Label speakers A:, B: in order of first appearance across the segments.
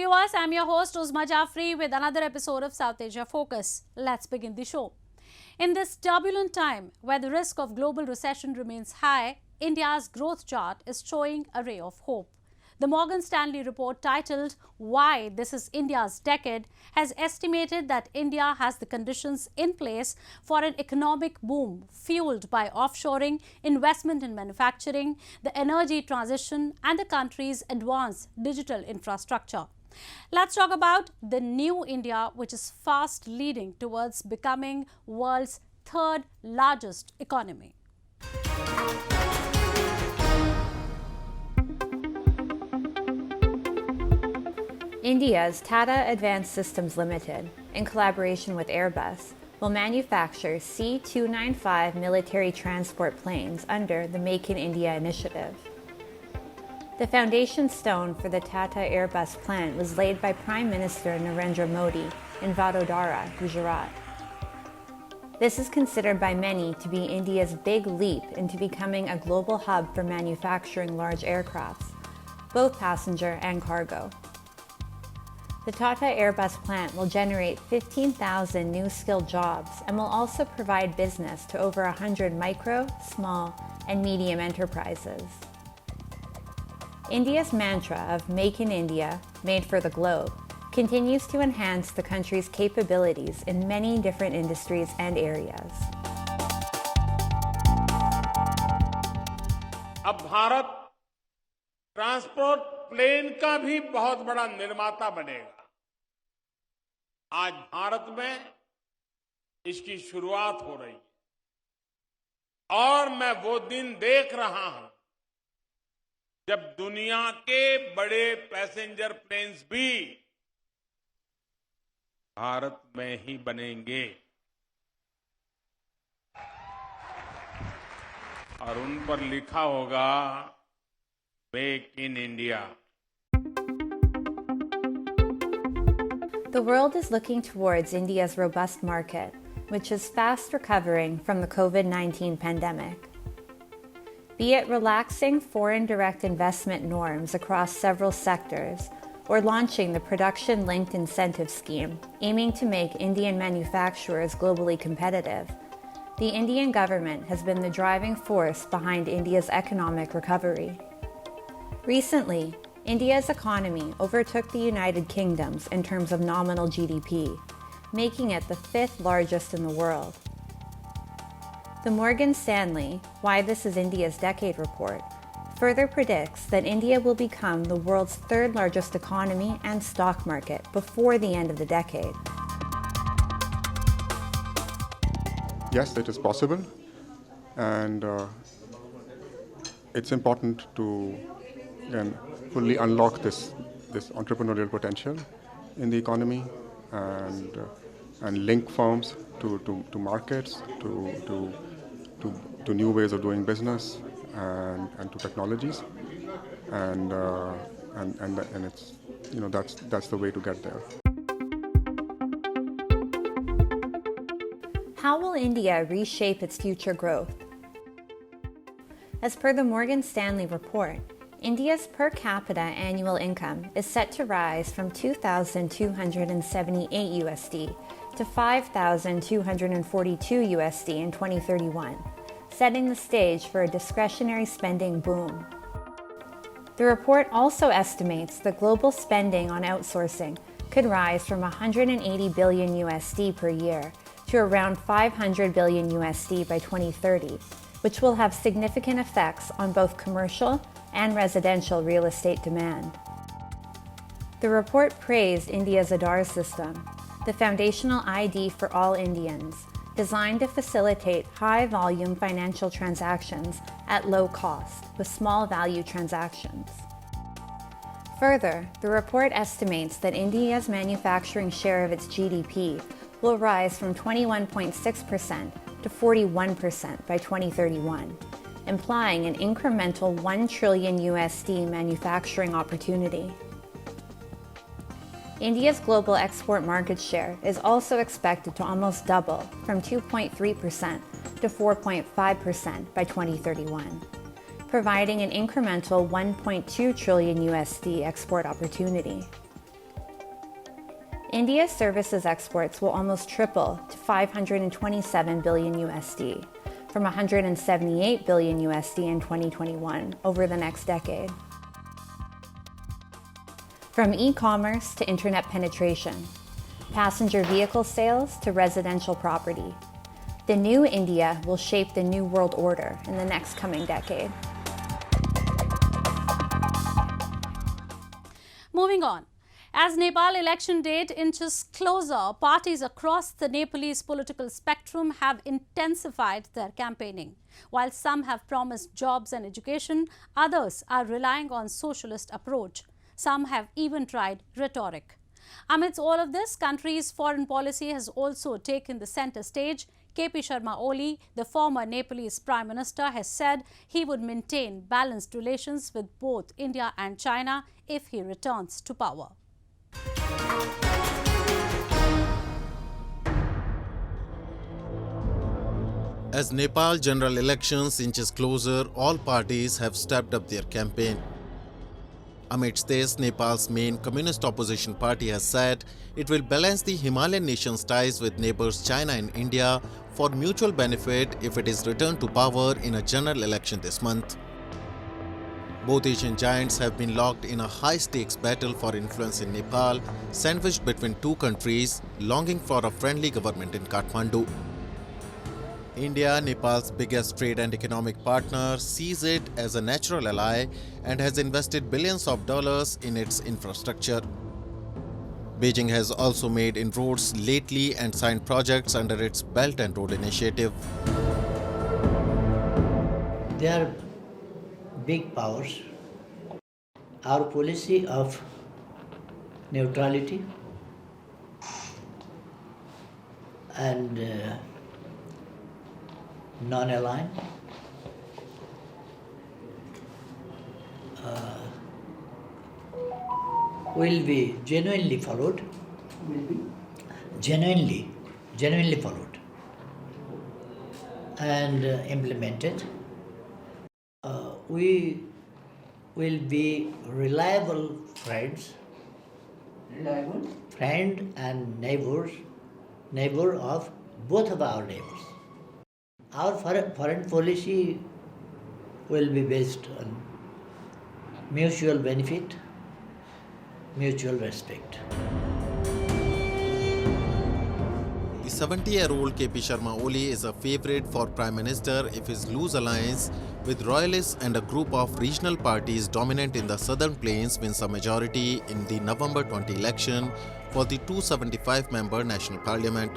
A: viewers, I'm your host Uzma Jafri with another episode of South Asia Focus. Let's begin the show. In this turbulent time where the risk of global recession remains high, India's growth chart is showing a ray of hope. The Morgan Stanley report titled "Why This is India's Decade" has estimated that India has the conditions in place for an economic boom fueled by offshoring, investment in manufacturing, the energy transition and the country's advanced digital infrastructure. Let's talk about the new India, which is fast leading towards becoming world's third largest economy.
B: India's Tata Advanced Systems Limited, in collaboration with Airbus, will manufacture C-295 military transport planes under the Make in India initiative. The foundation stone for the Tata Airbus plant was laid by Prime Minister Narendra Modi in Vadodara, Gujarat. This is considered by many to be India's big leap into becoming a global hub for manufacturing large aircrafts, both passenger and cargo. The Tata Airbus plant will generate 15,000 new skilled jobs and will also provide business to over 100 micro, small, and medium enterprises. India's mantra of Make in India, made for the globe, continues to enhance the country's capabilities in many different industries and areas.
C: अब Bharat transport plane का भी बहुत बड़ा निर्माता बनेगा। आज भारत में इसकी शुरुआत हो रही है और मैं वो दिन देख रहा हूं जब दुनिया के बड़े पैसेंजर प्लेन्स भी भारत में ही बनेंगे और उन पर लिखा होगा make in India.
B: The world is looking towards India's robust market, which is fast recovering from the COVID-19 pandemic. Be it relaxing foreign direct investment norms across several sectors, or launching the production-linked incentive scheme aiming to make Indian manufacturers globally competitive, the Indian government has been the driving force behind India's economic recovery. Recently, India's economy overtook the United Kingdom's in terms of nominal GDP, making it the fifth largest in the world. The Morgan Stanley Why This is India's Decade report further predicts that India will become the world's third largest economy and stock market before the end of the decade.
D: Yes, it is possible, and it's important to fully unlock this entrepreneurial potential in the economy and link firms to markets, to new ways of doing business and to technologies, and it's that's the way to get there.
B: How will India reshape its future growth? As per the Morgan Stanley report, India's per capita annual income is set to rise from $2,278 USD to $5,242 USD in 2031, setting the stage for a discretionary spending boom. The report also estimates that global spending on outsourcing could rise from 180 billion USD per year to around 500 billion USD by 2030, which will have significant effects on both commercial and residential real estate demand. The report praised India's Aadhaar system, the foundational ID for all Indians, designed to facilitate high-volume financial transactions at low cost with small-value transactions. Further, the report estimates that India's manufacturing share of its GDP will rise from 21.6% to 41% by 2031, implying an incremental 1 trillion USD manufacturing opportunity. India's global export market share is also expected to almost double from 2.3% to 4.5% by 2031, providing an incremental 1.2 trillion USD export opportunity. India's services exports will almost triple to 527 billion USD from 178 billion USD in 2021 over the next decade. From e-commerce to internet penetration, passenger vehicle sales to residential property, the new India will shape the new world order in the next coming decade.
A: Moving on. As Nepal election date inches closer, parties across the Nepalese political spectrum have intensified their campaigning. While some have promised jobs and education, others are relying on socialist approach. Some have even tried rhetoric. Amidst all of this, country's foreign policy has also taken the center stage. KP Sharma Oli, the former Nepalese Prime Minister, has said he would maintain balanced relations with both India and China if he returns to power.
E: As Nepal general elections inches closer, all parties have stepped up their campaign. Amidst this, Nepal's main communist opposition party has said it will balance the Himalayan nation's ties with neighbors China and India for mutual benefit if it is returned to power in a general election this month. Both Asian giants have been locked in a high-stakes battle for influence in Nepal, sandwiched between two countries longing for a friendly government in Kathmandu. India, Nepal's biggest trade and economic partner, sees it as a natural ally and has invested billions of dollars in its infrastructure. Beijing has also made inroads lately and signed projects under its Belt and Road Initiative.
F: They are big powers. Our policy of neutrality and non-aligned will be genuinely followed. Genuinely followed and implemented. We will be reliable friends. Friend and neighbor of both of our neighbors. Our foreign policy will be based on mutual benefit, mutual respect.
E: The 70-year-old KP Sharma Oli is a favorite for Prime Minister if his loose alliance with royalists and a group of regional parties dominant in the southern plains wins a majority in the November 20 election for the 275-member National Parliament.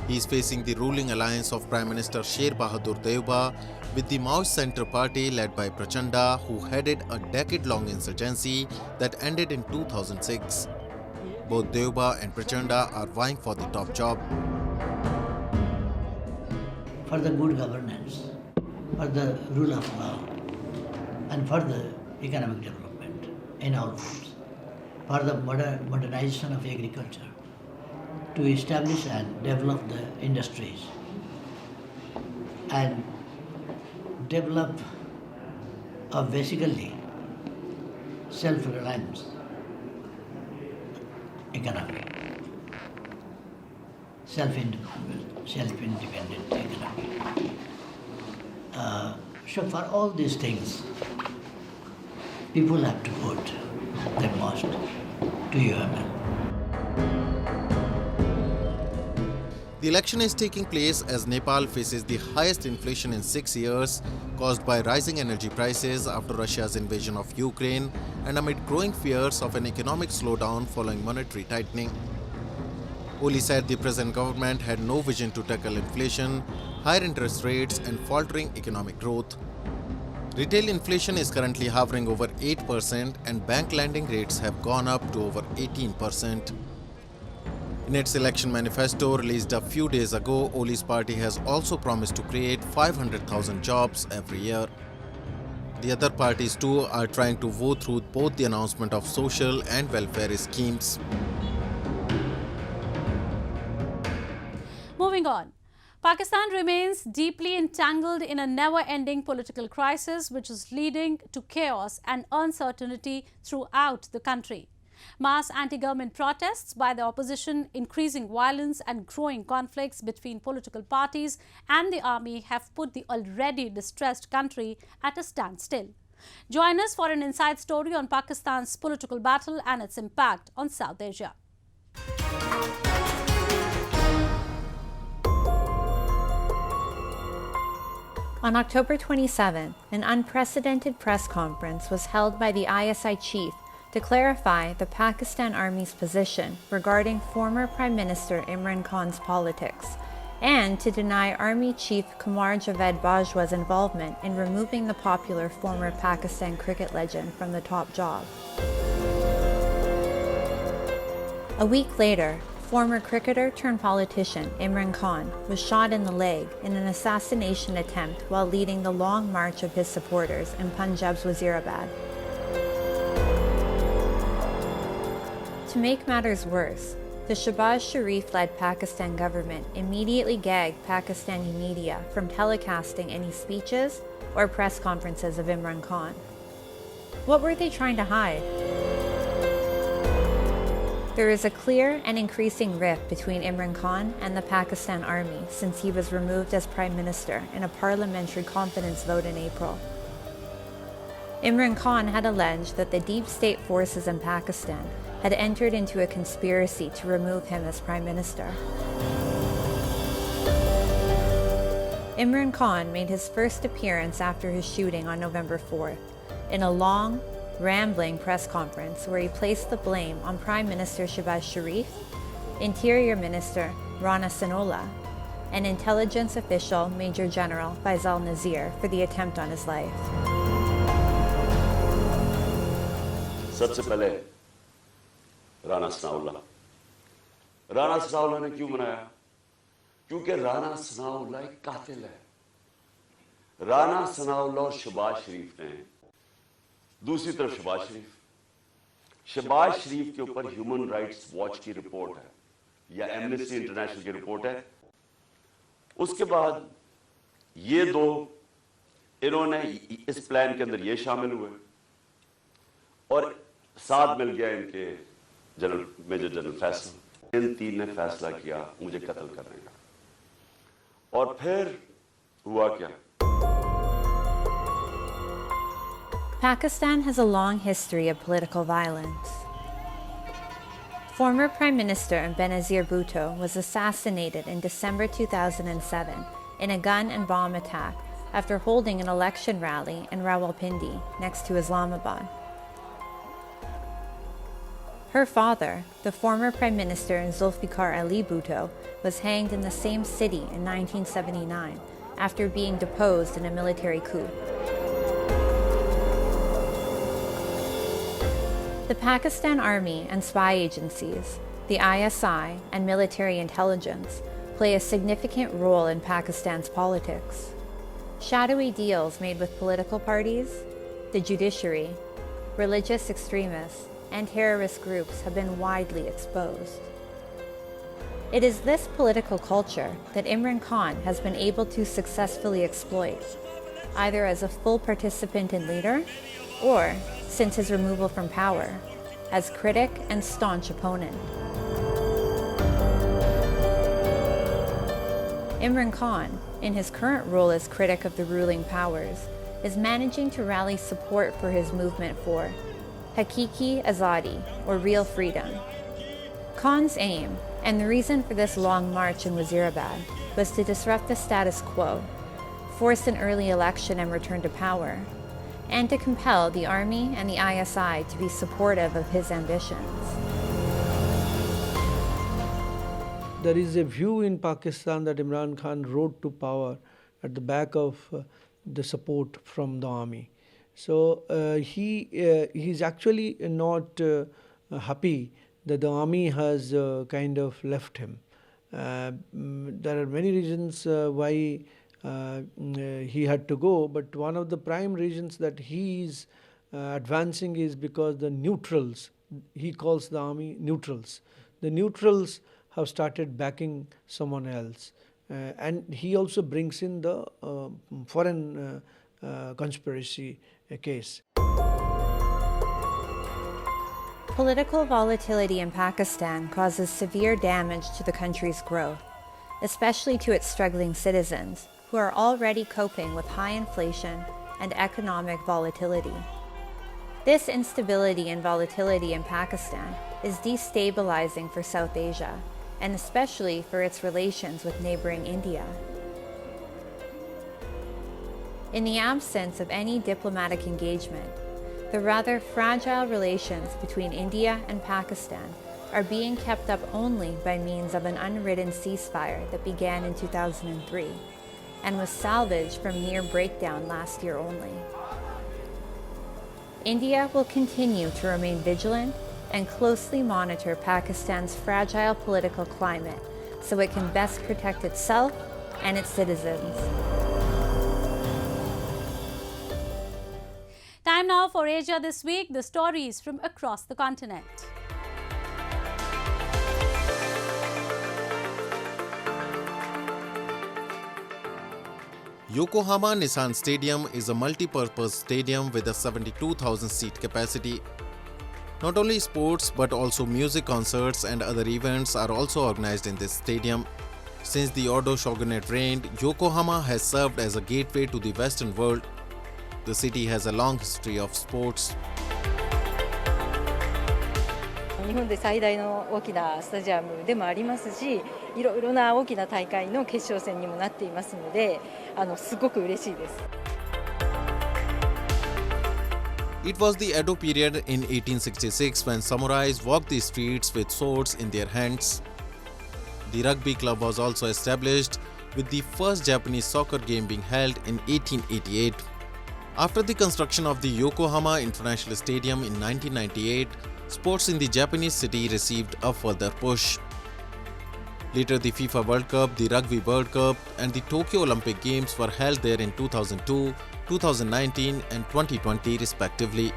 E: He is facing the ruling alliance of Prime Minister Sher Bahadur Deuba with the Maoist Centre Party led by Prachanda, who headed a decade-long insurgency that ended in 2006. Both Deuba and Prachanda are vying for the top job.
F: For the good governance, for the rule of law, and for the economic development in all forms, for the modernization of agriculture, to establish and develop the industries and develop a basically self-reliance economy, self-independent economy. So for all these things, people have to vote their most to UML.
E: The election is taking place as Nepal faces the highest inflation in 6 years, caused by rising energy prices after Russia's invasion of Ukraine and amid growing fears of an economic slowdown following monetary tightening. Oli said the present government had no vision to tackle inflation, higher interest rates and faltering economic growth. Retail inflation is currently hovering over 8% and bank lending rates have gone up to over 18%. In its election manifesto released a few days ago, Oli's party has also promised to create 500,000 jobs every year. The other parties too are trying to vote through both the announcement of social and welfare schemes.
A: Moving on. Pakistan remains deeply entangled in a never-ending political crisis which is leading to chaos and uncertainty throughout the country. Mass anti-government protests by the opposition, increasing violence and growing conflicts between political parties and the army have put the already distressed country at a standstill. Join us for an inside story on Pakistan's political battle and its impact on South Asia.
B: On October 27, an unprecedented press conference was held by the ISI chief to clarify the Pakistan Army's position regarding former Prime Minister Imran Khan's politics and to deny Army Chief Qamar Javed Bajwa's involvement in removing the popular former Pakistan cricket legend from the top job. A week later, former cricketer turned politician Imran Khan was shot in the leg in an assassination attempt while leading the long march of his supporters in Punjab's Wazirabad. To make matters worse, the Shehbaz Sharif-led Pakistan government immediately gagged Pakistani media from telecasting any speeches or press conferences of Imran Khan. What were they trying to hide? There is a clear and increasing rift between Imran Khan and the Pakistan Army since he was removed as Prime Minister in a parliamentary confidence vote in April. Imran Khan had alleged that the deep state forces in Pakistan had entered into a conspiracy to remove him as Prime Minister. Imran Khan made his first appearance after his shooting on November 4th in a long, rambling press conference where he placed the blame on Prime Minister Shehbaz Sharif, Interior Minister Rana Sanola, and intelligence official Major General Faisal Nazir for the attempt on his life.
G: सबसे पहले राणा सनाउल्लाह ने क्यों बनाया? क्योंकि राणा सनाउल्लाह एक कातिल है। राणा सनाउल्लाह और शहबाज शरीफ ने, दूसरी तरफ शहबाज शरीफ के ऊपर ह्यूमन राइट्स वॉच की रिपोर्ट है या एमनेस्टी इंटरनेशनल की रिपोर्ट है। उसके बाद ये दो इन्होंने इस प्लान के अंदर ये शामिल हुए और साथ मिल गया इनके मेजर जनरल फैसल। इन तीन ने फैसला किया मुझे कत्ल करने का। और फिर हुआ क्या?
B: Pakistan has a long history of political violence. Former Prime Minister Benazir Bhutto was assassinated in December 2007 in a gun and bomb attack after holding an election rally in Rawalpindi next to Islamabad. Her father, the former Prime Minister Zulfikar Ali Bhutto, was hanged in the same city in 1979 after being deposed in a military coup. The Pakistan Army and spy agencies, the ISI and military intelligence, play a significant role in Pakistan's politics. Shadowy deals made with political parties, the judiciary, religious extremists, and terrorist groups have been widely exposed. It is this political culture that Imran Khan has been able to successfully exploit, either as a full participant and leader, or, since his removal from power, as critic and staunch opponent. Imran Khan, in his current role as critic of the ruling powers, is managing to rally support for his movement for Hakiki Azadi, or real freedom. Khan's aim, and the reason for this long march in Wazirabad, was to disrupt the status quo, force an early election and return to power, and to compel the army and the ISI to be supportive of his ambitions.
H: There is a view in Pakistan that Imran Khan rode to power at the back of the support from the army. So he's actually not happy that the army has kind of left him. There are many reasons why he had to go, but one of the prime reasons that he is advancing is because the neutrals, he calls the army neutrals, the neutrals have started backing someone else. And he also brings in the foreign conspiracy case.
B: Political volatility in Pakistan causes severe damage to the country's growth, especially to its struggling citizens, who are already coping with high inflation and economic volatility. This instability and volatility in Pakistan is destabilizing for South Asia, and especially for its relations with neighboring India. In the absence of any diplomatic engagement, the rather fragile relations between India and Pakistan are being kept up only by means of an unwritten ceasefire that began in 2003 and was salvaged from near breakdown last year only. India will continue to remain vigilant and closely monitor Pakistan's fragile political climate so it can best protect itself and its citizens.
A: Time now for Asia This Week, the stories from across the continent.
E: Yokohama Nissan Stadium is a multi-purpose stadium with a 72,000 seat capacity. Not only sports but also music concerts and other events are also organized in this stadium. Since the Edo shogunate reigned, Yokohama has served as a gateway to the Western world. The city has a long history of sports.
I: 日本で最大の大きなスタジアムでもありますし、いろいろな大きな大会の決勝戦にもなっていますので、すごく嬉しいです。
E: It was the Edo period in 1866 when samurais walked the streets with swords in their hands. The rugby club was also established, with the first Japanese soccer game being held in 1888. After the construction of the Yokohama International Stadium in 1998, sports in the Japanese city received a further push. Later, the FIFA World Cup, the Rugby World Cup, and the Tokyo Olympic Games were held there in 2002, 2019, and 2020 respectively.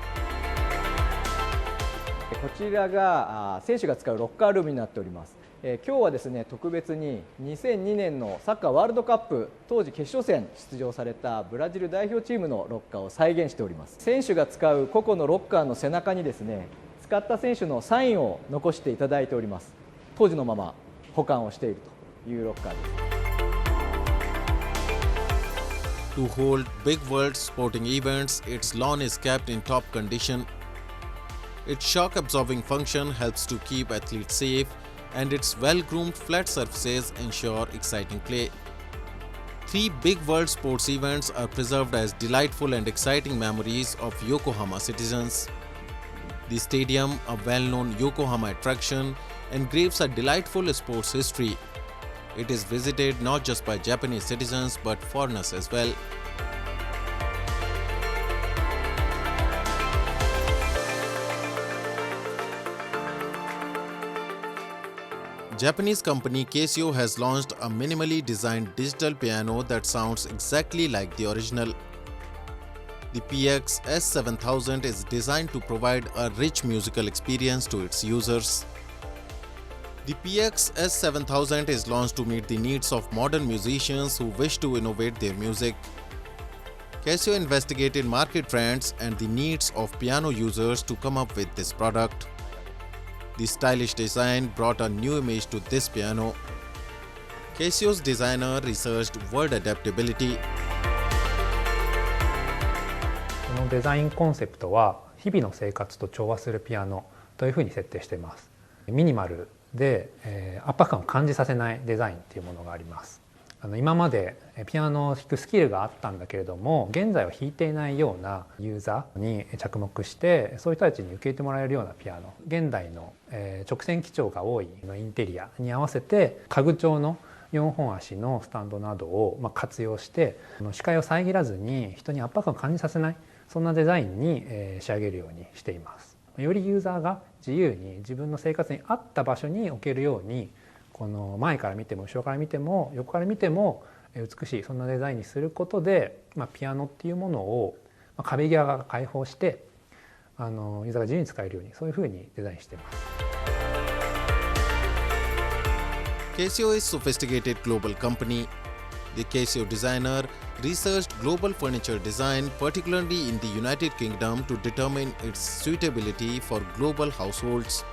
J: こちらが選手が使うロッカールームになっております。今日はですね、特別に2002年のサッカーワールドカップ当時決勝戦出場されたブラジル代表チームのロッカーを再現しております。選手が使う個々のロッカーの背中にですね、使った選手のサインを残していただいております。当時のまま保管をしているというロッカーです。
E: To hold big world sporting events, its lawn is kept in top condition. Its shock-absorbing function helps to keep athletes safe, and its well-groomed flat surfaces ensure exciting play. 3 big world sports events are preserved as delightful and exciting memories of Yokohama citizens. The stadium, a well-known Yokohama attraction, engraves a delightful sports history. It is visited not just by Japanese citizens but foreigners as well. Japanese company Casio has launched a minimally designed digital piano that sounds exactly like the original. The PX S7000 is designed to provide a rich musical experience to its users. The PX S7000 is launched to meet the needs of modern musicians who wish to innovate their music. Casio investigated market trends and the needs of piano users to come up with this product. The stylish design brought a new image to this piano. Casio's designer researched word adaptability.
K: このデザインコンセプトは日々の生活と調和するピアノというふうに設定しています。ミニマルで、圧迫感を感じさせないデザインというものがあります。今までピアノを弾くスキルがあったんだけれども、現在は弾いていないようなユーザーに着目して、そういう人たちに受け入れてもらえるようなピアノ、現代の直線基調が多いインテリアに合わせて家具調の4本足のスタンドなどを活用して、視界を遮らずに人に圧迫感を感じさせない、そんなデザインに仕上げるようにしています。よりユーザーが自由に自分の生活に合った場所に置けるように、この前から見ても後ろから見ても横から見ても美しい、そんなデザインにすることで、ピアノっていうものを壁際が開放してユーザーが自由に使えるように、そういうふうにデザインしています。
E: Casio is a sophisticated global company. The Casio designer researched global furniture design, particularly in the United Kingdom, to determine its suitability for global households.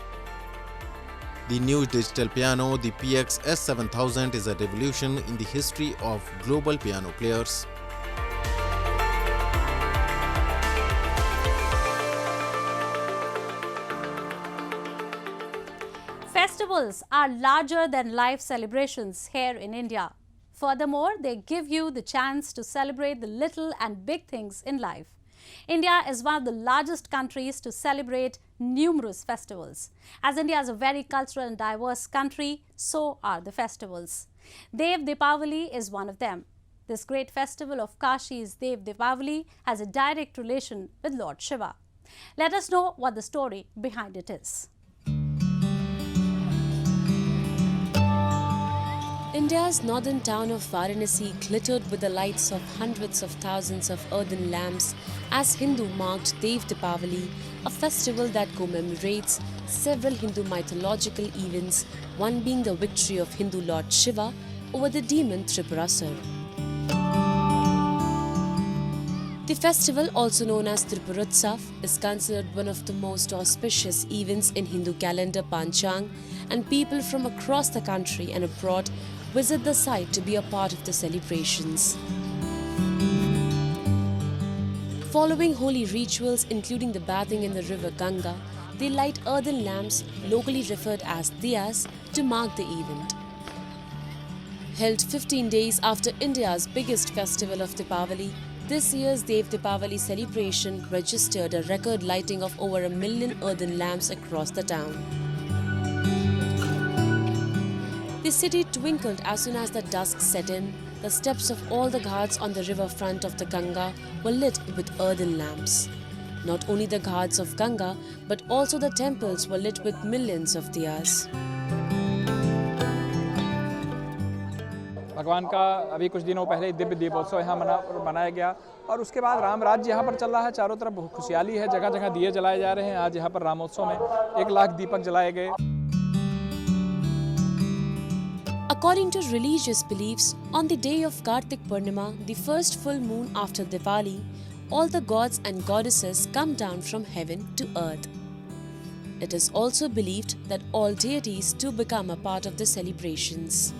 E: The new digital piano, the PX S7000, is a revolution in the history of global piano players.
A: Festivals are larger than life celebrations here in India. Furthermore, they give you the chance to celebrate the little and big things in life. India is one of the largest countries to celebrate numerous festivals. As India is a very cultural and diverse country, so are the festivals. Dev Deepavali is one of them. This great festival of Kashi's Dev Deepavali has a direct relation with Lord Shiva. Let us know what the story behind it is.
L: India's northern town of Varanasi glittered with the lights of hundreds of thousands of earthen lamps as Hindu marked Dev Deepavali, a festival that commemorates several Hindu mythological events, one being the victory of Hindu Lord Shiva over the demon Tripurasur. The festival, also known as Tripurotsav, is considered one of the most auspicious events in Hindu calendar Panchang, and people from across the country and abroad visit the site to be a part of the celebrations. Following holy rituals including the bathing in the river Ganga, they light earthen lamps, locally referred as diyas, to mark the event. Held 15 days after India's biggest festival of Deepavali, this year's Dev Deepavali celebration registered a record lighting of over 1 million earthen lamps across the town. The city twinkled as soon as the dusk set in. The steps of all the ghats on the riverfront of the Ganga were lit with earthen lamps. Not only the ghats of Ganga, but also the temples were lit with millions of diyas.
M: भगवान का अभी कुछ दिनों पहले दिव्य दीपोत्सव यहाँ मनाया गया और उसके बाद राम राज्य यहाँ पर चल रहा है। चारों तरफ खुशहाली है, जगह जगह दिए जलाए जा रहे हैं। आज यहाँ पर रामोत्सव में 1 लाख दीपक जलाए गए।
L: According to religious beliefs, on the day of Kartik Purnima, the first full moon after Diwali, all the gods and goddesses come down from heaven to earth. It is also believed that all deities too become a part of the celebrations.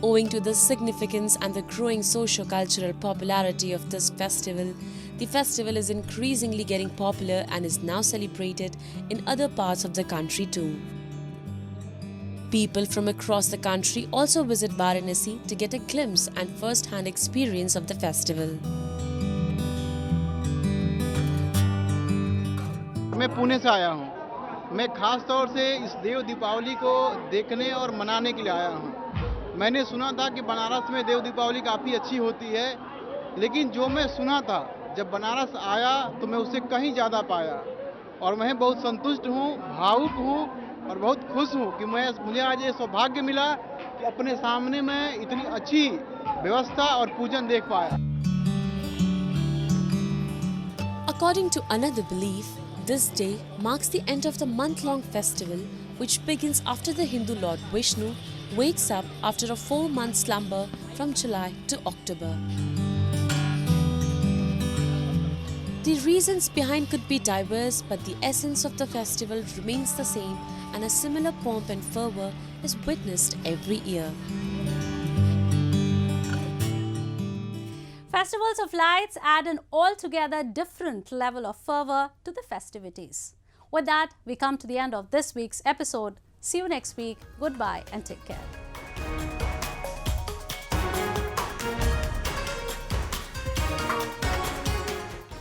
L: Owing to the significance and the growing socio-cultural popularity of this festival, the festival is increasingly getting popular and is now celebrated in other parts of the country too. People from across the country also visit Varanasi to get a glimpse and first-hand experience of the festival.
N: मैं पुणे से आया हूँ। मैं खास तौर से इस देव दीपावली को देखने और मनाने के लिए आया हूँ। मैंने सुना था कि बनारस में देव दीपावली काफ़ी अच्छी होती है, लेकिन जो मैं सुना था जब बनारस आया तो मैं उससे कहीं ज़्यादा पाया और मैं बहुत संतुष्ट हूँ, भावुक हूँ और बहुत खुश हूँ कि मुझे आज ये सौभाग्य मिला कि अपने सामने मैं इतनी अच्छी व्यवस्था और पूजन देख पाया।
L: According to another belief, this day marks the end of the month-long festival, which begins after the Hindu Lord Vishnu wakes up after a 4-month slumber from July to October. The reasons behind could be diverse, but the essence of the festival remains the same, and a similar pomp and fervour is witnessed every year.
A: Festivals of lights add an altogether different level of fervour to the festivities. With that, we come to the end of this week's episode. See you next week. Goodbye and take care.